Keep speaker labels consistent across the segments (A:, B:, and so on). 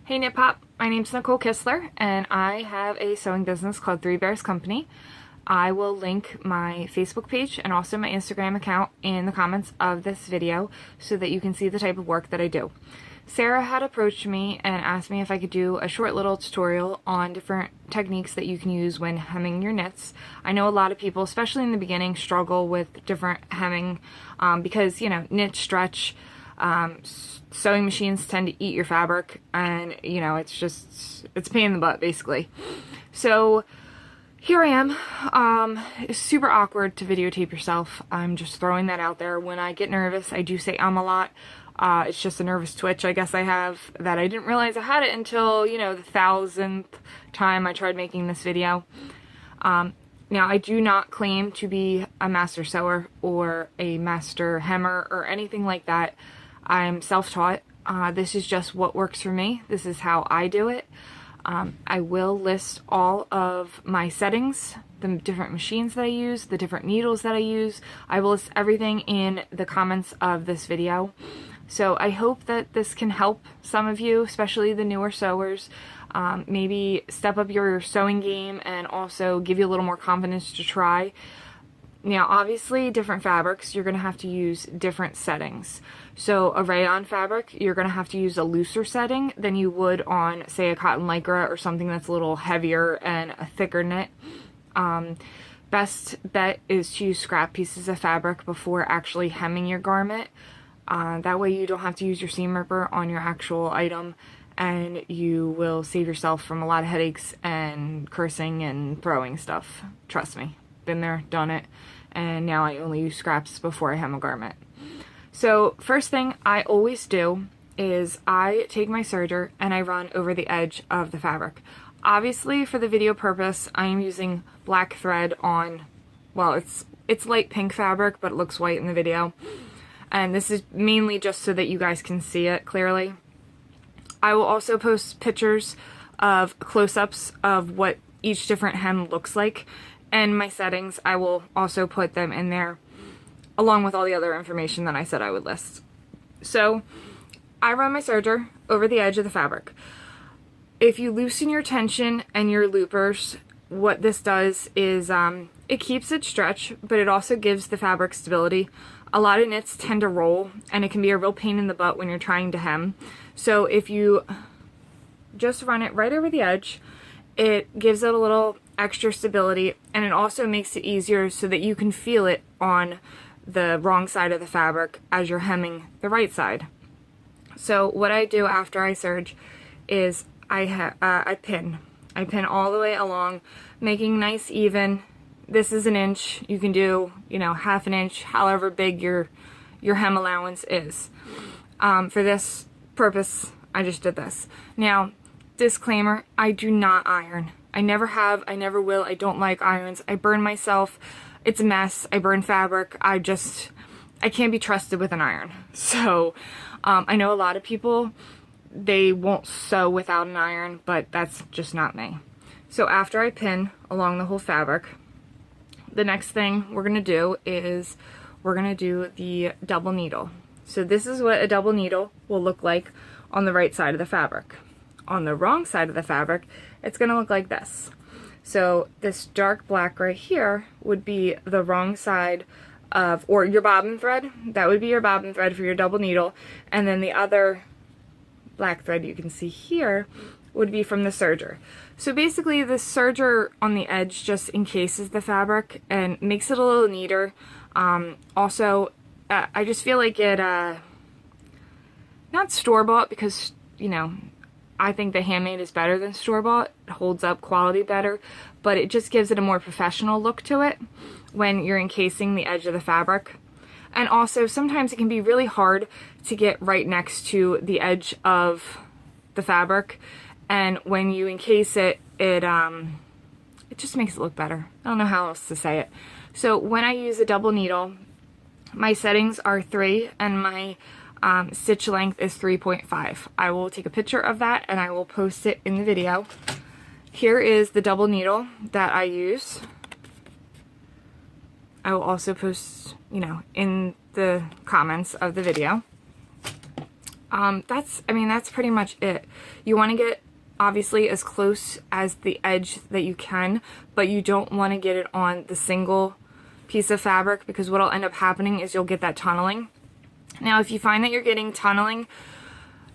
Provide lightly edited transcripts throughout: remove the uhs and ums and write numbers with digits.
A: Hey Knit Pop, my name's Nicole Kistler and I have a sewing business called Three Bears Company. I will link my Facebook page and also my Instagram account in the comments of this video so that you can see the type of work that I do. Sarah had approached me and asked me if I could do a short little tutorial on different techniques that you can use when hemming your knits. I know a lot of people, especially in the beginning, struggle with different hemming because, you know, knit, stretch, sewing machines tend to eat your fabric and, you know, it's a pain in the butt basically. So here I am. It's super awkward to videotape yourself. I'm just throwing that out there. When I get nervous, I do say a lot. It's just a nervous twitch I guess I have that I didn't realize I had it until, you know, the 1000th time I tried making this video. Now, I do not claim to be a master sewer or a master hemmer or anything like that. I'm self-taught. This is just what works for me. This is how I do it. I will list all of my settings, the different machines that I use, the different needles that I use. I will list everything in the comments of this video. So I hope that this can help some of you, especially the newer sewers, maybe step up your sewing game and also give you a little more confidence to try. Now, obviously, different fabrics, you're going to have to use different settings. So a rayon fabric, you're going to have to use a looser setting than you would on, say, a cotton lycra or something that's a little heavier and a thicker knit. Best bet is to use scrap pieces of fabric before actually hemming your garment. That way you don't have to use your seam ripper on your actual item, and you will save yourself from a lot of headaches and cursing and throwing stuff. Trust me. Been there, done it, and now I only use scraps before I hem a garment. So first thing I always do is I take my serger and I run over the edge of the fabric. Obviously, for the video purpose, I am using black thread on, well, it's light pink fabric, but it looks white in the video. And this is mainly just so that you guys can see it clearly. I will also post pictures of close-ups of what each different hem looks like. And my settings, I will also put them in there along with all the other information that I said I would list. So I run my serger over the edge of the fabric. If you loosen your tension and your loopers, what this does is it keeps it stretch, but it also gives the fabric stability. A lot of knits tend to roll, and it can be a real pain in the butt when you're trying to hem. So if you just run it right over the edge, it gives it a little extra stability, and it also makes it easier so that you can feel it on the wrong side of the fabric as you're hemming the right side. So what I do after I serge is I pin. I pin all the way along, making nice even. This is an inch. You can do, you know, half an inch, however big your hem allowance is. For this purpose, I just did this. Now, disclaimer, I do not iron. I never have, I never will. I don't like irons. I burn myself. It's a mess. I burn fabric. I can't be trusted with an iron. So, I know a lot of people, they won't sew without an iron, but that's just not me. So after I pin along the whole fabric, the next thing we're going to do is we're going to do the double needle. So this is what a double needle will look like on the right side of the fabric. On the wrong side of the fabric, it's going to look like this. So this dark black right here would be the wrong side of, or your bobbin thread. That would be your bobbin thread for your double needle. And then the other black thread you can see here would be from the serger. So basically the serger on the edge just encases the fabric and makes it a little neater. Also, I just feel like it, not store-bought because, you know, I think the handmade is better than store-bought. It holds up quality better, but it just gives it a more professional look to it when you're encasing the edge of the fabric. And also, sometimes it can be really hard to get right next to the edge of the fabric, and when you encase it, it just makes it look better. I don't know how else to say it. So when I use a double needle, my settings are 3, and my stitch length is 3.5. I will take a picture of that and I will post it in the video. Here is the double needle that I use. I will also post, you know, in the comments of the video. That's pretty much it. You want to get obviously as close as the edge that you can, but you don't want to get it on the single piece of fabric, because what'll end up happening is you'll get that tunneling. Now, if you find that you're getting tunneling,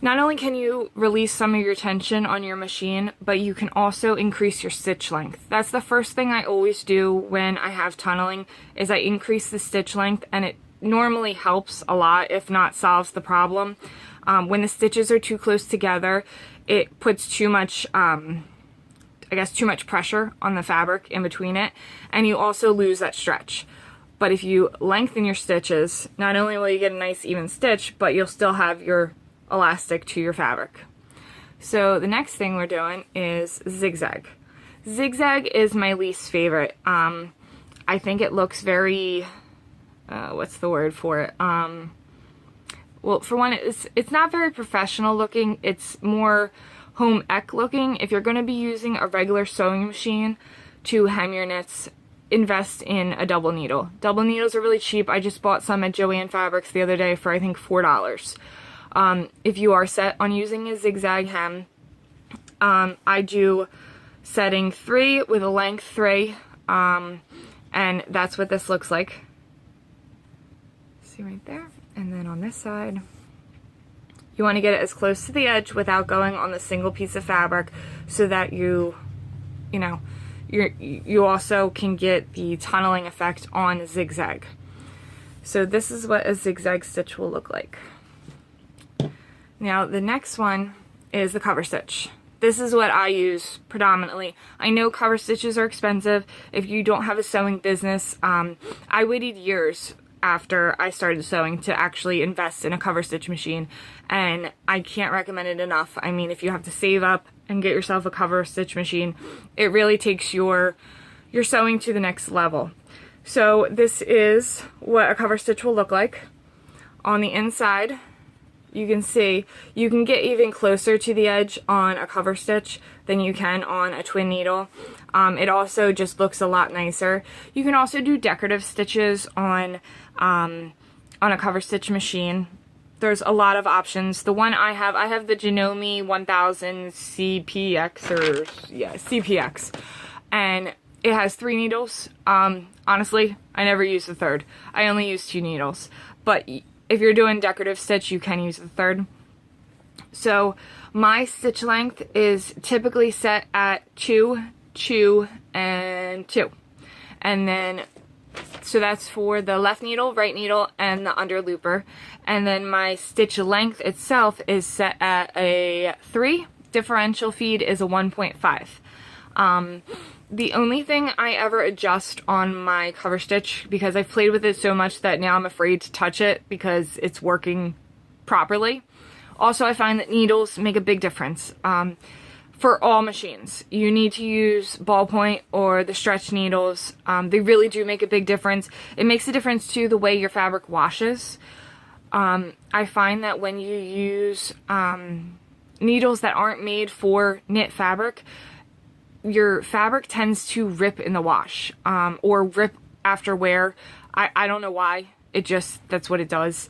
A: not only can you release some of your tension on your machine, but you can also increase your stitch length. That's the first thing I always do when I have tunneling, is I increase the stitch length, and it normally helps a lot, if not solves the problem. When the stitches are too close together, it puts too much, too much pressure on the fabric in between it, and you also lose that stretch. But if you lengthen your stitches, not only will you get a nice even stitch, but you'll still have your elastic to your fabric. So the next thing we're doing is zigzag. Zigzag is my least favorite. I think it looks very, what's the word for it? Well, for one, it's not very professional looking. It's more home ec looking. If you're going to be using a regular sewing machine to hem your knits, invest in a double needle. Double needles are really cheap. I just bought some at Joann Fabrics the other day for I think $4. If you are set on using a zigzag hem, I do setting 3 with a length 3, and that's what this looks like. See right there? And then on this side, you want to get it as close to the edge without going on the single piece of fabric, so that you also can get the tunneling effect on zigzag. So this is what a zigzag stitch will look like. Now the next one is the cover stitch. This is what I use predominantly. I know cover stitches are expensive. If you don't have a sewing business, I waited years after I started sewing to actually invest in a cover stitch machine, and I can't recommend it enough. I mean, if you have to save up and get yourself a cover stitch machine, it really takes your sewing to the next level. So this is what a cover stitch will look like. On the inside, you can see you can get even closer to the edge on a cover stitch than you can on a twin needle. It also just looks a lot nicer. You can also do decorative stitches on a cover stitch machine. There's a lot of options. The one I have the Janome 1000 CPX, or yeah, CPX, and it has 3 needles. Honestly, I never use the third. I only use 2 needles. But if you're doing decorative stitch, you can use the third. So my stitch length is typically set at 2, 2, and 2. And then, so that's for the left needle, right needle, and the under looper. And then my stitch length itself is set at a 3. Differential feed is a 1.5. The only thing I ever adjust on my cover stitch, because I've played with it so much that now I'm afraid to touch it because it's working properly. Also, I find that needles make a big difference. For all machines, you need to use ballpoint or the stretch needles. They really do make a big difference. It makes a difference too the way your fabric washes. I find that when you use needles that aren't made for knit fabric, your fabric tends to rip in the wash, or rip after wear. I don't know why. That's what it does.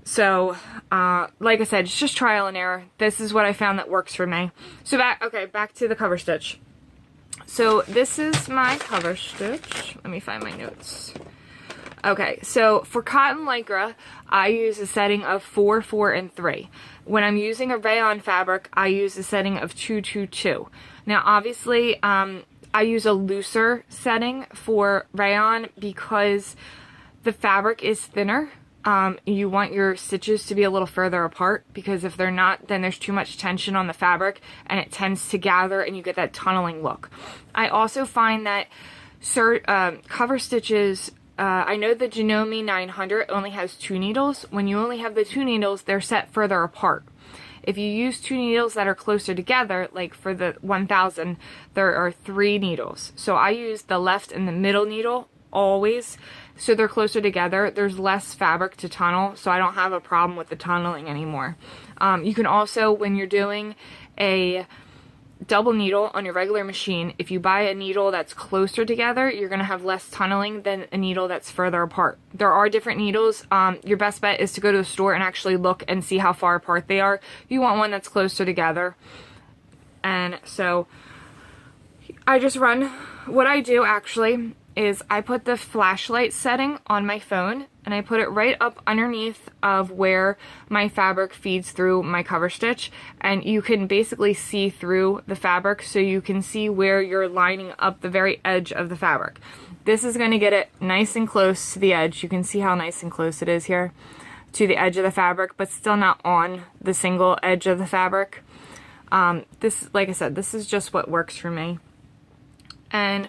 A: So, like I said, it's just trial and error. This is what I found that works for me. So back to the cover stitch. So this is my cover stitch. Let me find my notes. Okay, so for cotton lycra, I use a setting of 4, 4, and 3. When I'm using a rayon fabric, I use a setting of 2, 2, 2. Now, obviously, I use a looser setting for rayon because the fabric is thinner. You want your stitches to be a little further apart, because if they're not, then there's too much tension on the fabric and it tends to gather and you get that tunneling look. I also find that cover stitches, I know the Janome 900 only has 2 needles. When you only have the 2 needles, they're set further apart. If you use 2 needles that are closer together, like for the 1000, there are 3 needles. So I use the left and the middle needle always, so they're closer together. There's less fabric to tunnel, so I don't have a problem with the tunneling anymore. You can also, when you're doing a double needle on your regular machine, if you buy a needle that's closer together, you're going to have less tunneling than a needle that's further apart. There are different needles. Your best bet is to go to the store and actually look and see how far apart they are. You want one that's closer together. And so I just run, what I do actually is I put the flashlight setting on my phone and I put it right up underneath of where my fabric feeds through my cover stitch, and you can basically see through the fabric, so you can see where you're lining up the very edge of the fabric. This is going to get it nice and close to the edge. You can see how nice and close it is here to the edge of the fabric, but still not on the single edge of the fabric. This, like I said, this is just what works for me. And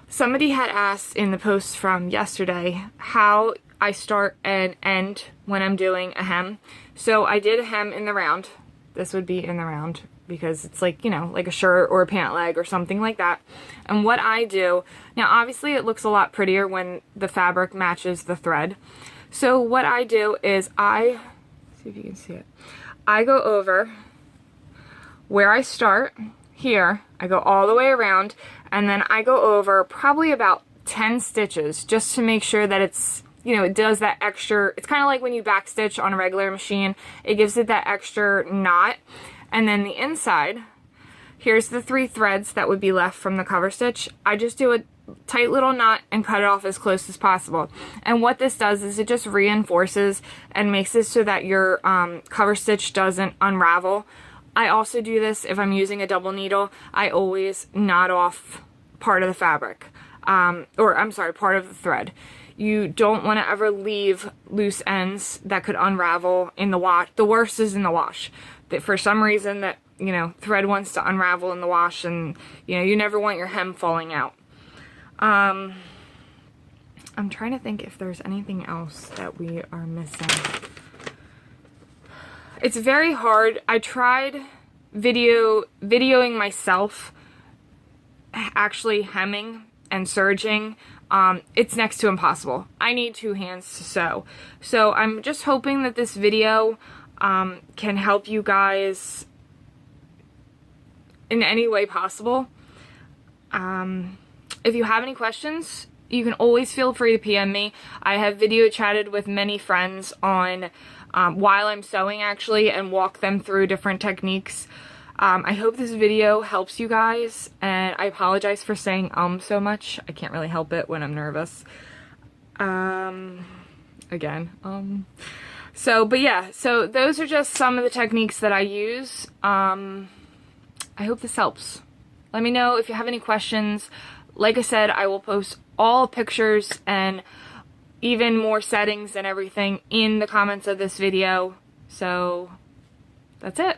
A: somebody had asked in the post from yesterday how I start and end when I'm doing a hem. So I did a hem in the round. This would be in the round because it's like, you know, like a shirt or a pant leg or something like that. And what I do, now obviously it looks a lot prettier when the fabric matches the thread. So what I do is see if you can see it. I go over where I start here, I go all the way around, and then I go over probably about 10 stitches just to make sure that it's, you know, it does that extra, it's kind of like when you backstitch on a regular machine, it gives it that extra knot. And then the inside, here's the 3 threads that would be left from the cover stitch. I just do a tight little knot and cut it off as close as possible. And what this does is it just reinforces and makes it so that your cover stitch doesn't unravel. I also do this if I'm using a double needle. I always knot off part of the fabric, or I'm sorry, part of the thread. You don't want to ever leave loose ends that could unravel in the wash. The worst is in the wash. That for some reason that, you know, thread wants to unravel in the wash, and, you know, you never want your hem falling out. I'm trying to think if there's anything else that we are missing. It's very hard. I tried videoing myself actually hemming and serging. It's next to impossible. I need 2 hands to sew. So I'm just hoping that this video can help you guys in any way possible. If you have any questions, you can always feel free to PM me. I have video chatted with many friends on while I'm sewing actually, and walk them through different techniques. I hope this video helps you guys, and I apologize for saying so much. I can't really help it when I'm nervous. But yeah, so those are just some of the techniques that I use. I hope this helps. Let me know if you have any questions. Like I said, I will post all pictures and even more settings and everything in the comments of this video. So that's it.